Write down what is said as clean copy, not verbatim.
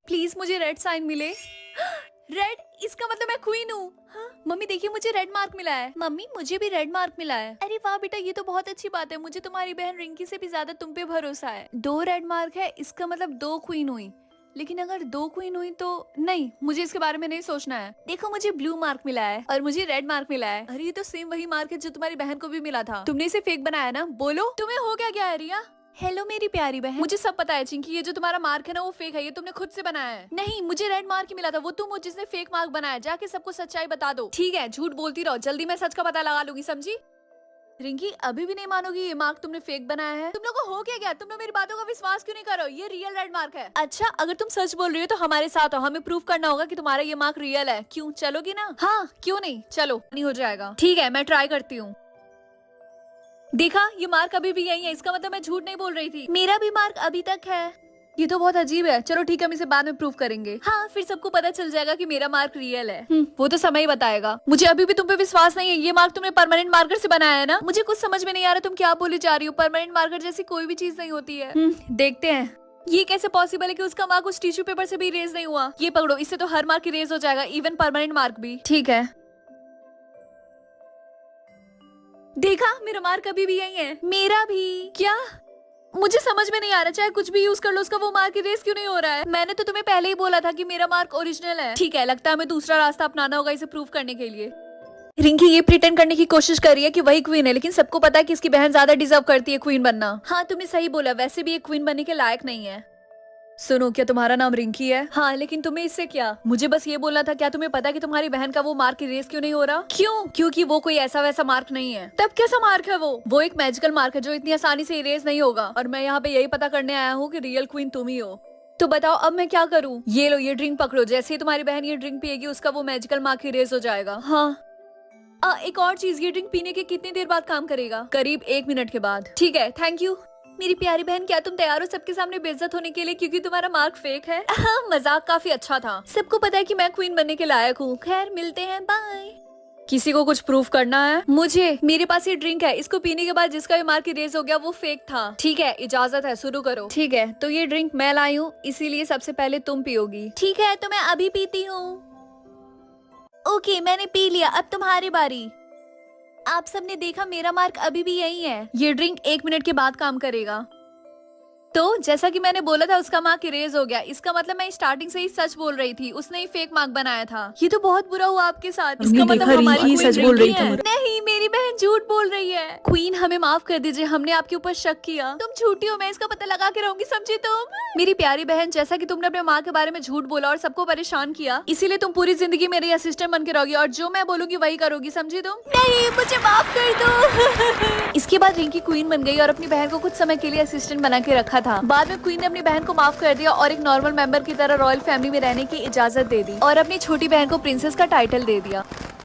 Please मुझे red sign मिले। Red, इसका मतलब मैं क्वीन हूँ। हाँ? मम्मी देखिए मुझे रेड मार्क मिला है। मम्मी मुझे भी रेड मार्क मिला है। अरे वाह बेटा, ये तो बहुत अच्छी बात है। मुझे तुम्हारी बहन रिंकी से भी ज्यादा तुम पे भरोसा है। 2 रेड मार्क है, इसका मतलब 2 क्वीन हुई। लेकिन अगर 2 क्वीन हुई तो नहीं, मुझे इसके बारे में नहीं सोचना है। देखो मुझे ब्लू मार्क मिला है और मुझे रेड मार्क मिला है। अरे ये तो सेम वही मार्क है जो तुम्हारी बहन को भी मिला था। तुमने इसे फेक बनाया ना? बोलो तुम्हें हो क्या गया है रिया? हेलो मेरी प्यारी बहन, मुझे सब पता है चिंकी, ये जो तुम्हारा मार्क है ना वो फेक है। ये तुमने खुद से बनाया है। नहीं, मुझे रेड मार्क ही मिला था। वो तुम हो जिसने फेक मार्क बनाया। जाके सबको सच्चाई बता दो। ठीक है, झूठ बोलती रहो, जल्दी मैं सच का पता लगा लूंगी, समझी? रिंकी अभी भी नहीं मानोगी ये मार्क तुमने फेक बनाया है? तुम लोगों को हो क्या गया? तुम लोग मेरी बातों का विश्वास क्यों नहीं करो? ये रियल रेड मार्क है। अच्छा, अगर तुम सच बोल रही हो तो हमारे साथ हो। हमें प्रूफ करना होगा कि तुम्हारा ये मार्क रियल है। क्यों, चलोगी ना? हाँ क्यों नहीं, चलो। नहीं हो जाएगा। ठीक है, मैं ट्राई करती हूँ। देखा, ये मार्क अभी भी यही है। इसका मतलब मैं झूठ नहीं बोल रही थी। मेरा भी मार्क अभी तक है। ये तो बहुत अजीब है। चलो ठीक है, हम इसे बाद में प्रूव करेंगे। हाँ, फिर सबको पता चल जाएगा कि मेरा मार्क रियल है। वो तो समय ही बताएगा। मुझे अभी भी तुम पे विश्वास नहीं है। ये मार्क तुमने परमानेंट मार्कर से बनाया है ना? मुझे कुछ समझ में नहीं आ रहा तुम क्या बोली जा रही हो। परमानेंट मार्कर जैसी कोई भी चीज नहीं होती है। देखते हैं ये कैसे पॉसिबल है कि उसका मार्क उस टिश्यू पेपर से भी इरेज नहीं हुआ। ये पकड़ो, इससे तो हर मार्क इरेज हो जाएगा, इवन परमानेंट मार्क भी। ठीक है, देखा मेरा मार्क अभी भी यही है। मेरा भी। क्या? मुझे समझ में नहीं आ रहा। चाहे कुछ भी यूज कर लो, उसका वो मार्क इरेज क्यों नहीं हो रहा है? मैंने तो तुम्हें पहले ही बोला था कि मेरा मार्क ओरिजिनल है। ठीक है, लगता है हमें दूसरा रास्ता अपनाना होगा इसे प्रूव करने के लिए। रिंकी ये प्रिटेंड करने की कोशिश कर रही है कि वही क्वीन है, लेकिन सबको पता है कि इसकी बहन ज्यादा डिजर्व करती है क्वीन बनना। हाँ तुमने सही बोला, वैसे भी एक क्वीन बनने के लायक नहीं है। सुनो, क्या तुम्हारा नाम रिंकी है? हाँ, लेकिन तुम्हें इससे क्या? मुझे बस ये बोलना था, क्या तुम्हें पता कि तुम्हारी बहन का वो मार्क इरेज क्यों नहीं हो रहा? क्यों? क्योंकि वो कोई ऐसा वैसा मार्क नहीं है। तब कैसा मार्क है वो एक मैजिकल मार्क है जो इतनी आसानी से इरेज नहीं होगा। और मैं यहाँ पे यही पता करने आया हूँ कि रियल क्वीन तुम ही हो। तो बताओ अब मैं क्या करूँ? ये लो, ये ड्रिंक पकड़ो। जैसे ही तुम्हारी बहन ये ड्रिंक पिएगी, उसका वो मैजिकल मार्क इरेज हो जाएगा। हाँ, एक और चीज, ये ड्रिंक पीने के कितनी देर बाद काम करेगा? करीब 1 मिनट के बाद। ठीक है, थैंक यू। मेरी प्यारी बहन, क्या तुम तैयार हो सबके सामने बेइज्जत होने के लिए क्योंकि तुम्हारा मार्क फेक है? हाँ, मजाक काफी अच्छा था। सबको पता है कि मैं क्वीन बनने के लायक हूँ। खैर, मिलते हैं, बाय। किसी को कुछ प्रूफ करना है? मुझे। मेरे पास ये ड्रिंक है, इसको पीने के बाद जिसका ये मार्क इरेज हो गया वो फेक था। ठीक है, इजाजत है, शुरू करो। ठीक है, तो ये ड्रिंक मैं लाई हूँ, इसीलिए सबसे पहले तुम पियोगी। ठीक है, तो मैं अभी पीती हूँ। ओके, मैंने पी लिया, अब तुम्हारी बारी। आप सबने देखा, मेरा मार्क अभी भी यही है। ये ड्रिंक 1 मिनट के बाद काम करेगा। तो जैसा कि मैंने बोला था, उसका मार्क इरेज हो गया। इसका मतलब मैं स्टार्टिंग से ही सच बोल रही थी। उसने ही फेक मार्क बनाया था। ये तो बहुत बुरा हुआ आपके साथ। इसका मतलब हमारी क्वीन सच बोल रही थी। नहीं, मेरी बहन झूठ बोल रही है। क्वीन, हमें माफ कर दीजिए, हमने आपके ऊपर शक किया। तुम झूठी हो, मैं इसका पता लगा के रहूंगी, समझी तुम? मेरी प्यारी बहन, जैसा कि तुमने अपने माँ के बारे में झूठ बोला और सबको परेशान किया, इसीलिए तुम पूरी जिंदगी मेरी असिस्टेंट बन के रहोगी और जो मैं बोलूंगी वही करोगी, समझी तुम? नहीं, मुझे माफ कर दो। इसके बाद रिंकी क्वीन बन गई और अपनी बहन को कुछ समय के लिए असिस्टेंट बना के रखा था। बाद में क्वीन ने अपनी बहन को माफ कर दिया और एक नॉर्मल मेंबर की तरह रॉयल फैमिली में रहने की इजाजत दे दी और अपनी छोटी बहन को प्रिंसेस का टाइटल दे दिया।